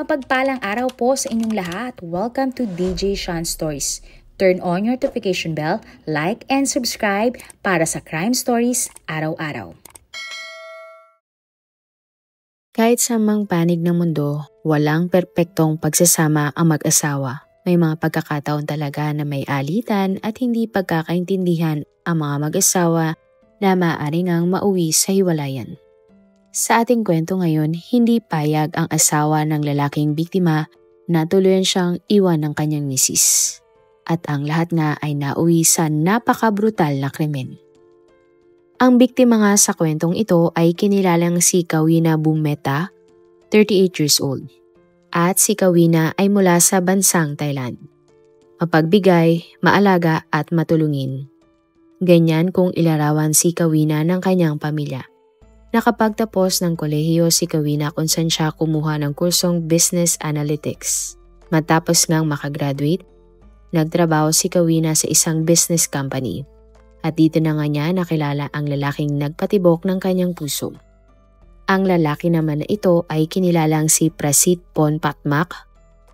Mapagpalang araw po sa inyong lahat. Welcome to DJ Sean Stories. Turn on your notification bell, like and subscribe para sa crime stories araw-araw. Kahit sa mang panig ng mundo, walang perpektong pagsasama ang mag-asawa. May mga pagkakataon talaga na may alitan at hindi pagkakaintindihan ang mga mag-asawa na maaari ngang mauwi sa hiwalayan. Sa ating kwento ngayon, hindi payag ang asawa ng lalaking biktima na tuluyan siyang iwan ng kanyang misis. At ang lahat nga ay nauwi sa napakabrutal na krimen. Ang biktima nga sa kwentong ito ay kinilalang si Kawina Bumeta, 38 years old. At si Kawina ay mula sa bansang Thailand. Mapagbigay, maalaga at matulungin. Ganyan kung ilarawan si Kawina ng kanyang pamilya. Nakapagtapos ng kolehiyo si Kawina kung saan siya kumuha ng kursong Business Analytics. Matapos ngang makagraduate, nagtrabaho si Kawina sa isang business company. At dito na nga niya nakilala ang lalaking nagpatibok ng kanyang puso. Ang lalaki naman na ito ay kinilalang si Prasit Ponpatmak,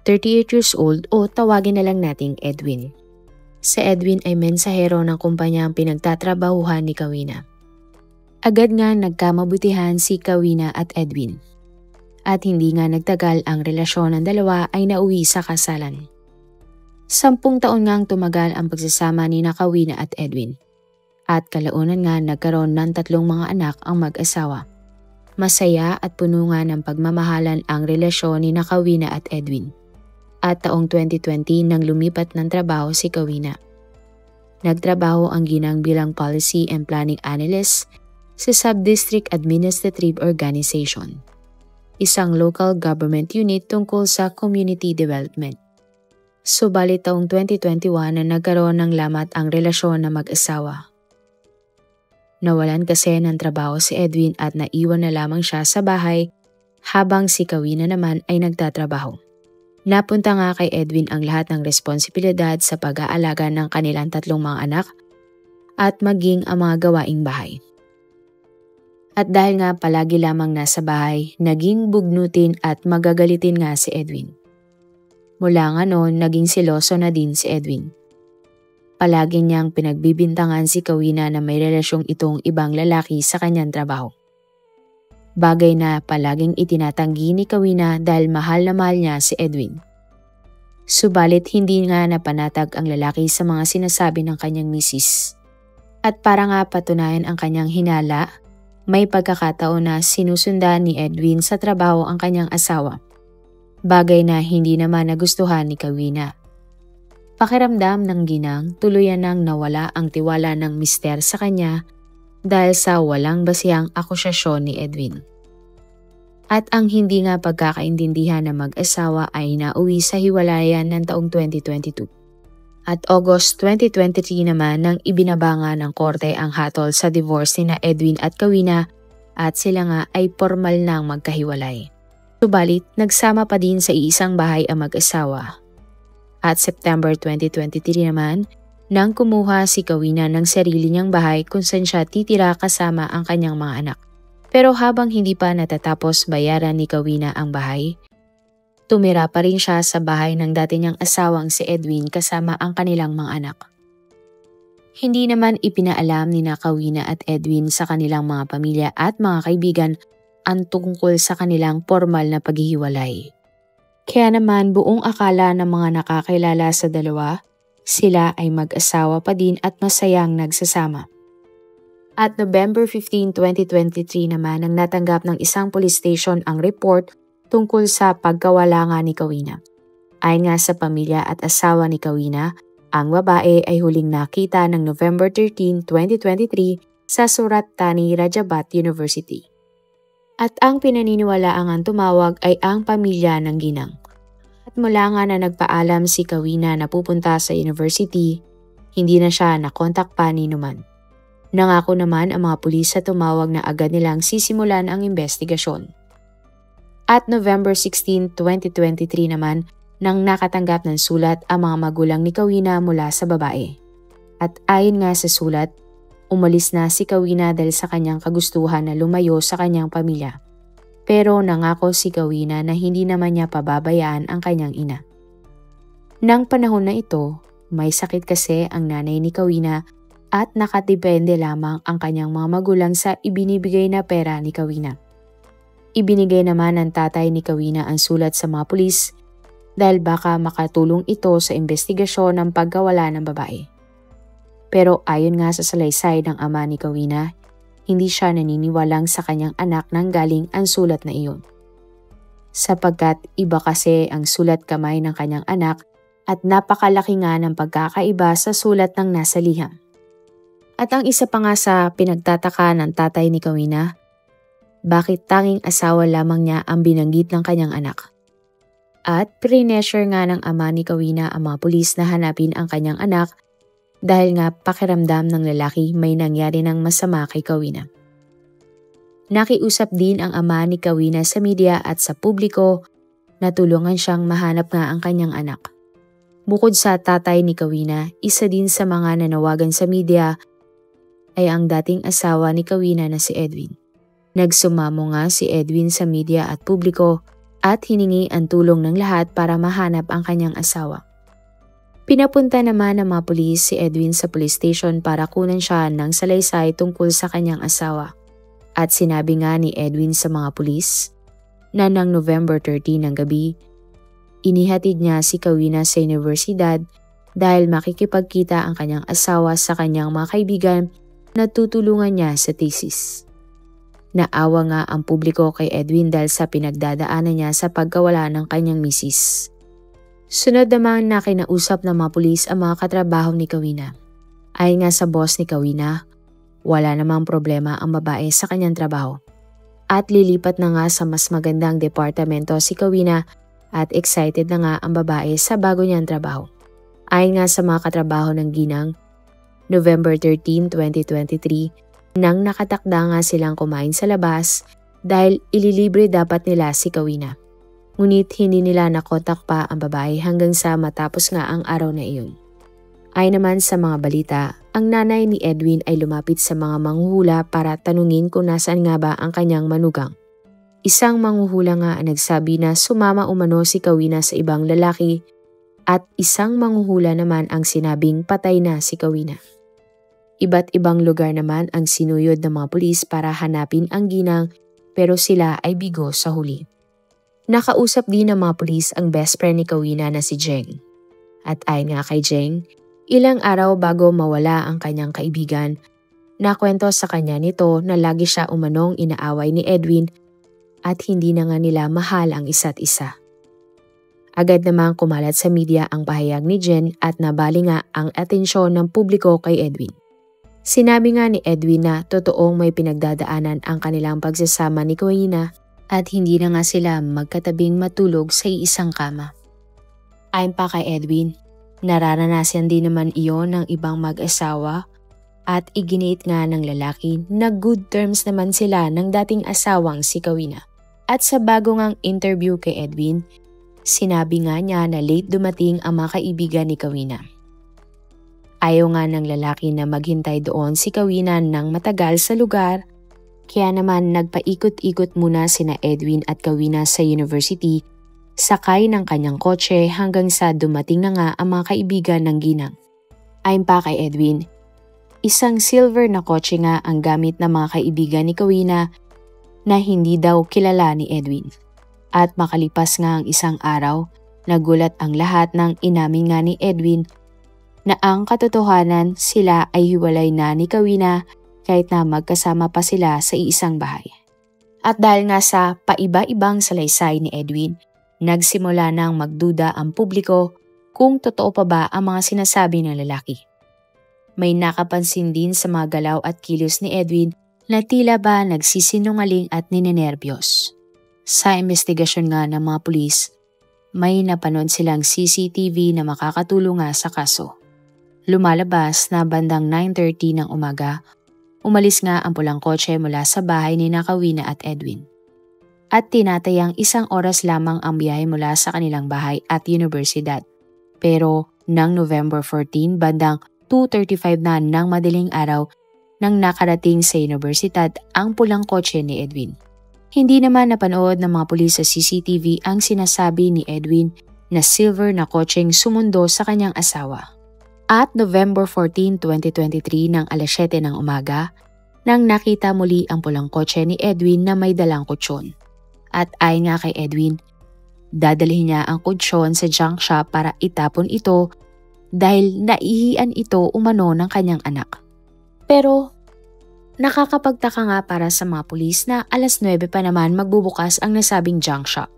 38 years old o tawagin na lang nating Edwin. Si Edwin ay mensahero ng kumpanya ang pinagtatrabahuhan ni Kawina. Agad nga nagkamabutihan si Kawina at Edwin. At hindi nga nagtagal ang relasyon ng dalawa ay nauwi sa kasalan. 10 taon ngang tumagal ang pagsasama ni Kawina at Edwin. At kalaunan nga nagkaroon ng 3 mga anak ang mag-asawa. Masaya at puno nga ng pagmamahalan ang relasyon ni Kawina at Edwin. At taong 2020 nang lumipat ng trabaho si Kawina. Nagtrabaho ang ginang bilang Policy and Planning Analyst sa Sub-District Administrative Organization, isang local government unit tungkol sa community development. Subalit taong 2021 na nagkaroon ng lamat ang relasyon ng mag-asawa. Nawalan kasi ng trabaho si Edwin at naiwan na lamang siya sa bahay habang si Kawina naman ay nagtatrabaho. Napunta nga kay Edwin ang lahat ng responsibilidad sa pag-aalaga ng kanilang 3 mga anak at maging ang mga gawaing bahay. At dahil nga palagi lamang nasa bahay, naging bugnutin at magagalitin nga si Edwin. Mula nga noon, naging seloso na din si Edwin. Palagi niyang pinagbibintangan si Kawina na may relasyong itong ibang lalaki sa kanyang trabaho. Bagay na palaging itinatanggi ni Kawina dahil mahal na mahal niya si Edwin. Subalit hindi nga napanatag ang lalaki sa mga sinasabi ng kanyang misis. At para nga patunayan ang kanyang hinala, may pagkakataon na sinusundan ni Edwin sa trabaho ang kanyang asawa. Bagay na hindi naman nagustuhan ni Kawina. Pakiramdam ng ginang, tuluyan nang nawala ang tiwala ng mister sa kanya dahil sa walang basihang akusasyon ni Edwin. At ang hindi nga pagkakaintindihan ng mag-asawa ay nauwi sa hiwalayan ng taong 2022. At August 2023 naman nang ibinabanga ng korte ang hatol sa divorce ni Edwin at Kawina at sila nga ay formal nang magkahiwalay. Subalit, nagsama pa din sa iisang bahay ang mag-asawa. At September 2023 naman, nang kumuha si Kawina ng sarili niyang bahay kung saan siya titira kasama ang kanyang mga anak. Pero habang hindi pa natatapos bayaran ni Kawina ang bahay, tumira pa rin siya sa bahay ng dati niyang asawang si Edwin kasama ang kanilang mga anak. Hindi naman ipinaalam ni Kawina at Edwin sa kanilang mga pamilya at mga kaibigan ang tungkol sa kanilang formal na paghihiwalay. Kaya naman buong akala ng mga nakakilala sa dalawa, sila ay mag-asawa pa din at masayang nagsasama. At November 15, 2023 naman nang natanggap ng isang police station ang report tungkol sa pagkawala nga ni Kawina. Ayon nga sa pamilya at asawa ni Kawina, ang babae ay huling nakita ng November 13, 2023 sa Surat Thani Rajabat University. At ang pinaniniwalaang tumawag ay ang pamilya ng ginang. At mula nga na nagpaalam si Kawina na pupunta sa university, hindi na siya nakontak pa ni numan. Nangako naman ang mga pulis sa tumawag na agad nilang sisimulan ang investigasyon. At November 16, 2023 naman nang nakatanggap ng sulat ang mga magulang ni Kawina mula sa babae. At ayon nga sa sulat, umalis na si Kawina dahil sa kanyang kagustuhan na lumayo sa kanyang pamilya. pero nangako si Kawina na hindi naman niya pababayaan ang kanyang ina. Nang panahon na ito, may sakit kasi ang nanay ni Kawina at nakadepende lamang ang kanyang mga magulang sa ibinibigay na pera ni Kawina. Ibinigay naman ng tatay ni Kawina ang sulat sa mga pulis dahil baka makatulong ito sa investigasyon ng pagkawala ng babae. Pero ayon nga sa salaysay ng ama ni Kawina, hindi siya naniniwalang sa kanyang anak nang galing ang sulat na iyon. Sapagkat iba kasi ang sulat kamay ng kanyang anak at napakalaki nga ng pagkakaiba sa sulat ng nasa liham. At ang isa pa nga sa pinagtataka ng tatay ni Kawina, bakit tanging asawa lamang niya ang binanggit ng kanyang anak? At pre-pressure nga ng ama ni Kawina ang mga pulis na hanapin ang kanyang anak dahil nga pakiramdam ng lalaki may nangyari ng masama kay Kawina. Nakiusap din ang ama ni Kawina sa media at sa publiko na tulungan siyang mahanap nga ang kanyang anak. Bukod sa tatay ni Kawina, isa din sa mga nanawagan sa media ay ang dating asawa ni Kawina na si Edwin. Nagsumamo nga si Edwin sa media at publiko at hiningi ang tulong ng lahat para mahanap ang kanyang asawa. Pinapunta naman ng mga pulis si Edwin sa police station para kunan siya ng salaysay tungkol sa kanyang asawa. At sinabi nga ni Edwin sa mga pulis na ng November 13 ng gabi, inihatid niya si Kawina sa universidad dahil makikipagkita ang kanyang asawa sa kanyang mga kaibigan na tutulungan niya sa thesis. Naawa nga ang publiko kay Edwin dahil sa pinagdadaanan niya sa pagkawala ng kanyang misis. Sunod naman na kinausap ng mga pulis ang mga katrabaho ni Kawina. Ayon nga sa boss ni Kawina, wala namang problema ang babae sa kanyang trabaho. At lilipat na nga sa mas magandang departamento si Kawina at excited na nga ang babae sa bago niyang trabaho. Ayon nga sa mga katrabaho ng ginang, November 13, 2023, nang nakatakda nga silang kumain sa labas dahil ililibre dapat nila si Kawina. Ngunit hindi nila nakontak pa ang babae hanggang sa matapos nga ang araw na iyon. Ayon naman sa mga balita, ang nanay ni Edwin ay lumapit sa mga manghuhula para tanungin kung nasaan nga ba ang kanyang manugang. Isang manghuhula nga ang nagsabi na sumama umano si Kawina sa ibang lalaki at isang manghuhula naman ang sinabing patay na si Kawina. Iba't ibang lugar naman ang sinuyod ng mga pulis para hanapin ang ginang pero sila ay bigo sa huli. Nakausap din ng mga pulis ang best friend ni Kawina na si Jeng. At ayon nga kay Jeng, ilang araw bago mawala ang kanyang kaibigan, nakwento sa kanya nito na lagi siya umanong inaaway ni Edwin at hindi na nga nila mahal ang isa't isa. Agad namang kumalat sa media ang pahayag ni Jen at nabali nga ang atensyon ng publiko kay Edwin. Sinabi nga ni Edwin na totoong may pinagdadaanan ang kanilang pagsasama ni Kawina at hindi na nga sila magkatabing matulog sa iisang kama. Ayon pa kay Edwin, nararanasan din naman iyon ng ibang mag-asawa at iginit nga ng lalaki na good terms naman sila ng dating asawang si Kawina. At sa bago ngang interview kay Edwin, sinabi nga niya na late dumating ang mga kaibigan ni Kawina. Ayaw nga ng lalaki na maghintay doon si Kawina ng matagal sa lugar, kaya naman nagpaikot-ikot muna sina Edwin at Kawina sa university, sakay ng kanyang kotse hanggang sa dumating na nga ang mga kaibigan ng ginang. Ayon pa kay Edwin, isang silver na kotse nga ang gamit ng mga kaibigan ni Kawina na hindi daw kilala ni Edwin. At makalipas nga ang isang araw, nagulat ang lahat ng inamin nga ni Edwin na ang katotohanan sila ay hiwalay na ni Kawina kahit na magkasama pa sila sa iisang bahay. At dahil nga sa paiba-ibang salaysay ni Edwin, nagsimula nang magduda ang publiko kung totoo pa ba ang mga sinasabi ng lalaki. May nakapansin din sa mga galaw at kilos ni Edwin na tila ba nagsisinungaling at ninenerbiyos. Sa investigasyon nga ng mga pulis, may napanood silang CCTV na makakatulong nga sa kaso. Lumalabas na bandang 9:30 ng umaga, umalis nga ang pulang kotse mula sa bahay ni Kawina at Edwin. At tinatayang 1 oras lamang ang biyahe mula sa kanilang bahay at universidad. Pero nang November 14, bandang 2:35 na ng madaling araw nang nakarating sa universidad ang pulang kotse ni Edwin. Hindi naman napanood ng mga pulis sa CCTV ang sinasabi ni Edwin na silver na kotseng sumundo sa kanyang asawa. At November 14, 2023 ng alas 7 ng umaga, nang nakita muli ang pulang kotse ni Edwin na may dalang kutsyon. At ayon nga kay Edwin, dadalhin niya ang kutsyon sa junk shop para itapon ito dahil naihian ito umano ng kanyang anak. Pero nakakapagtaka nga para sa mga pulis na alas 9 pa naman magbubukas ang nasabing junk shop.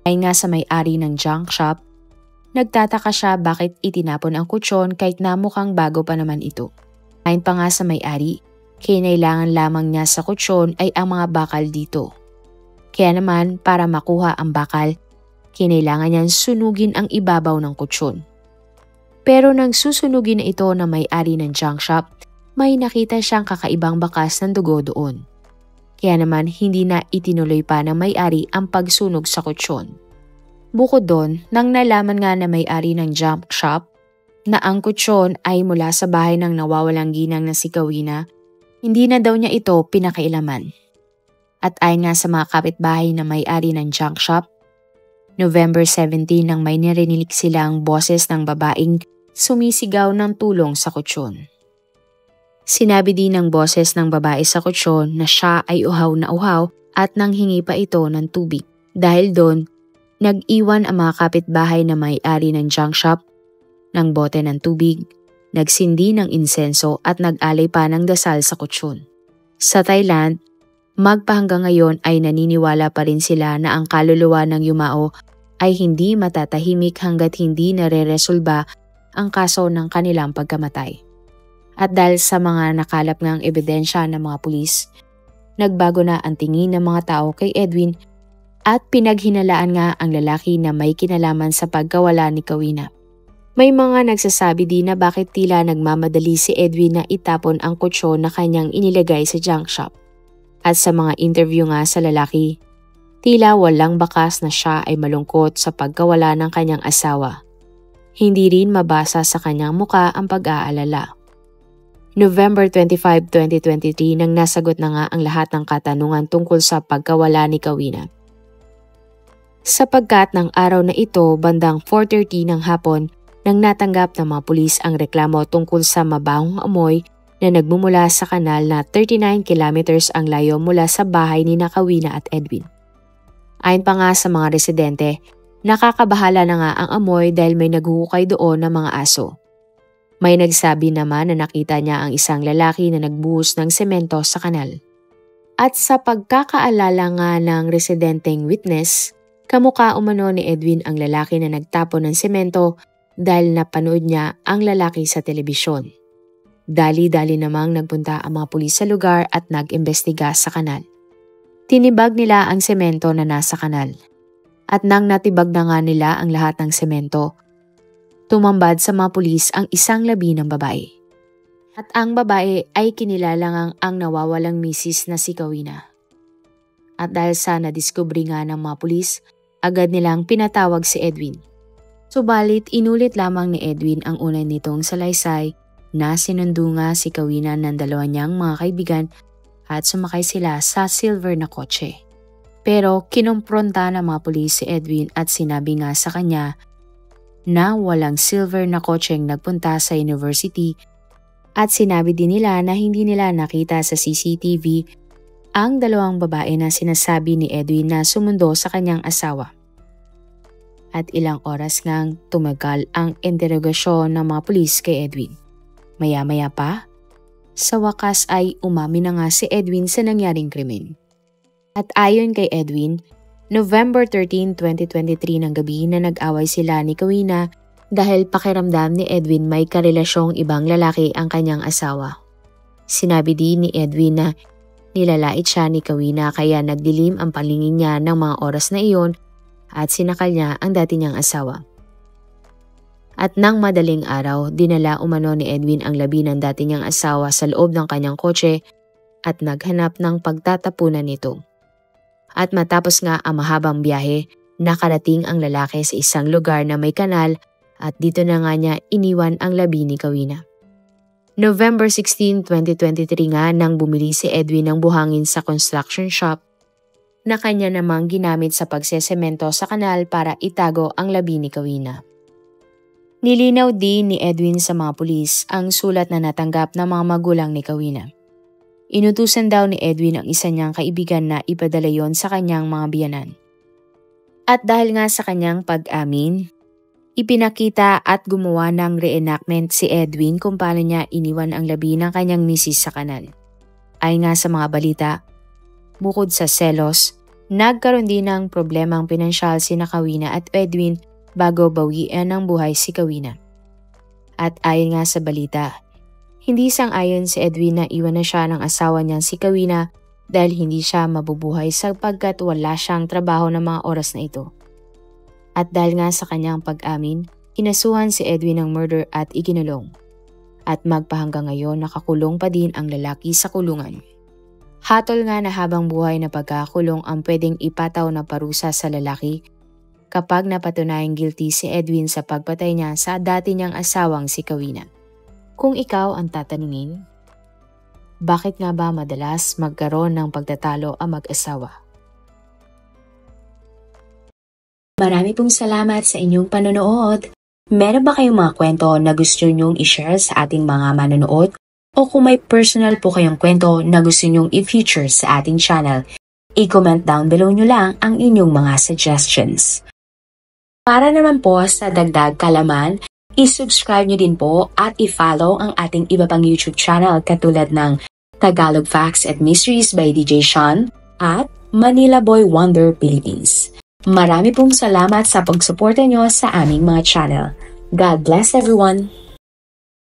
Ayon nga sa may-ari ng junk shop, nagtataka siya bakit itinapon ang kutsyon kahit na mukhang bago pa naman ito. Ayon pa nga sa may-ari, kinailangan lamang niya sa kutsyon ay ang mga bakal dito. Kaya naman para makuha ang bakal, kinailangan niyang sunugin ang ibabaw ng kutsyon. Pero nang susunugin na ito na may-ari ng junk shop, may nakita siyang kakaibang bakas ng dugo doon. Kaya naman hindi na itinuloy pa ng may-ari ang pagsunog sa kutsyon. Bukod doon, nang nalaman nga na may-ari ng junk shop na ang kutsyon ay mula sa bahay ng nawawalang ginang na si Kawina, hindi na daw niya ito pinakailaman. At ayon nga sa mga kapitbahay na may-ari ng junk shop, November 17 nang may narinig silang boses ng babaeng sumisigaw ng tulong sa kutsyon. Sinabi din ng boses ng babae sa kutsyon na siya ay uhaw na uhaw at nanghingi pa ito ng tubig. Dahil doon, nag-iwan ang mga kapitbahay na may-ari ng junk shop ng bote ng tubig, nagsindi ng insenso at nag-alay pa ng dasal sa kutsyon. Sa Thailand, magpahanggang ngayon ay naniniwala pa rin sila na ang kaluluwa ng yumao ay hindi matatahimik hanggat hindi nare-resolba ang kaso ng kanilang pagkamatay. At dahil sa mga nakalap ngang ebidensya ng mga pulis, nagbago na ang tingin ng mga tao kay Edwin at pinaghinalaan nga ang lalaki na may kinalaman sa pagkawala ni Kawina. May mga nagsasabi din na bakit tila nagmamadali si Edwin na itapon ang kutsyon na kanyang inilagay sa junk shop. At sa mga interview nga sa lalaki, tila walang bakas na siya ay malungkot sa pagkawala ng kanyang asawa. Hindi rin mabasa sa kanyang muka ang pag-aalala. November 25, 2023 nang nasagot na nga ang lahat ng katanungan tungkol sa pagkawala ni Kawina. Sapagkat ng araw na ito bandang 4:30 ng hapon, nang natanggap ng mga pulis ang reklamo tungkol sa mabahong amoy na nagmumula sa kanal na 39 kilometers ang layo mula sa bahay ni Kawina at Edwin. Ayon pa nga sa mga residente, nakakabahala na nga ang amoy dahil may naghuhukay doon ng mga aso. May nagsabi naman na nakita niya ang isang lalaki na nagbuhos ng semento sa kanal. At sa pagkakaalala nga ng residenteng witness, kamukha umano ni Edwin ang lalaki na nagtapon ng semento dahil napanood niya ang lalaki sa telebisyon. Dali-dali namang nagpunta ang mga pulis sa lugar at nag-imbestiga sa kanal. Tinibag nila ang semento na nasa kanal. At nang natibag na nga nila ang lahat ng semento, tumambad sa mga pulis ang isang labi ng babae. At ang babae ay kinilalang ang nawawalang misis na si Kawina. At dahil sa nadiskubre nga ng mga pulis, agad nilang pinatawag si Edwin. Subalit inulit lamang ni Edwin ang una nitong salaysay na sinundo nga si Kawina ng dalawa niyang mga kaibigan at sumakay sila sa silver na kotse. Pero kinompronta ng mga pulis si Edwin at sinabi nga sa kanya na walang silver na kotseng nagpunta sa university at sinabi din nila na hindi nila nakita sa CCTV ang dalawang babae na sinasabi ni Edwin na sumundo sa kanyang asawa. At ilang oras ngang tumagal ang interogasyon ng mga pulis kay Edwin. Maya-maya pa, sa wakas ay umamin na nga si Edwin sa nangyaring krimen. At ayon kay Edwin, November 13, 2023 ng gabi na nag-away sila ni Kawina dahil pakiramdam ni Edwin may karelasyong ibang lalaki ang kanyang asawa. Sinabi din ni Edwin na nilalait siya ni Kawina kaya nagdilim ang paningin niya ng mga oras na iyon at sinakal niya ang dati niyang asawa. At nang madaling araw, dinala umano ni Edwin ang labi ng dati niyang asawa sa loob ng kanyang kotse at naghanap ng pagtatapunan nito. At matapos nga ang mahabang biyahe, nakarating ang lalaki sa isang lugar na may kanal at dito na nga niya iniwan ang labi ni Kawina. November 16, 2023 nga nang bumili si Edwin ng buhangin sa construction shop, na kanya namang ginamit sa pagsesemento sa kanal para itago ang labi ni Kawina. Nilinaw din ni Edwin sa mga pulis ang sulat na natanggap ng mga magulang ni Kawina. Inutusan daw ni Edwin ang isa niyang kaibigan na ipadala yon sa kanyang mga biyanan. At dahil nga sa kanyang pag-amin, ipinakita at gumawa ng reenactment si Edwin kung paano niya iniwan ang labi ng kanyang misis sa kanal. Ayon nga sa mga balita, bukod sa selos, nagkaroon din ng problemang pinansyal sina Kawina at Edwin bago bawian ng buhay si Kawina. At ayon nga sa balita, hindi sang-ayon si Edwin na iwan na siya ng asawa niyang si Kawina dahil hindi siya mabubuhay sapagkat wala siyang trabaho ng mga oras na ito. At dahil nga sa kanyang pag-amin, inasuhan si Edwin ng murder at ikinulong. At magpahanggang ngayon nakakulong pa din ang lalaki sa kulungan. Hatol nga na habang buhay na pagkakulong ang pwedeng ipataw na parusa sa lalaki kapag napatunayang guilty si Edwin sa pagpatay niya sa dati niyang asawang si Kawina. Kung ikaw ang tatanungin, bakit nga ba madalas magkaroon ng pagtatalo ang mag-asawa? Marami pong salamat sa inyong panonood. Meron ba kayong mga kwento na gusto nyong i-share sa ating mga manonood? O kung may personal po kayong kwento na gusto nyong i-feature sa ating channel, i-comment down below nyo lang ang inyong mga suggestions. Para naman po sa dagdag kalaman, i-subscribe nyo din po at i-follow ang ating iba pang YouTube channel katulad ng Tagalog Facts and Mysteries by DJ Sean at Manila Boy Wonder Philippines. Marami pong salamat sa pagsuporta nyo sa aming mga channel. God bless everyone!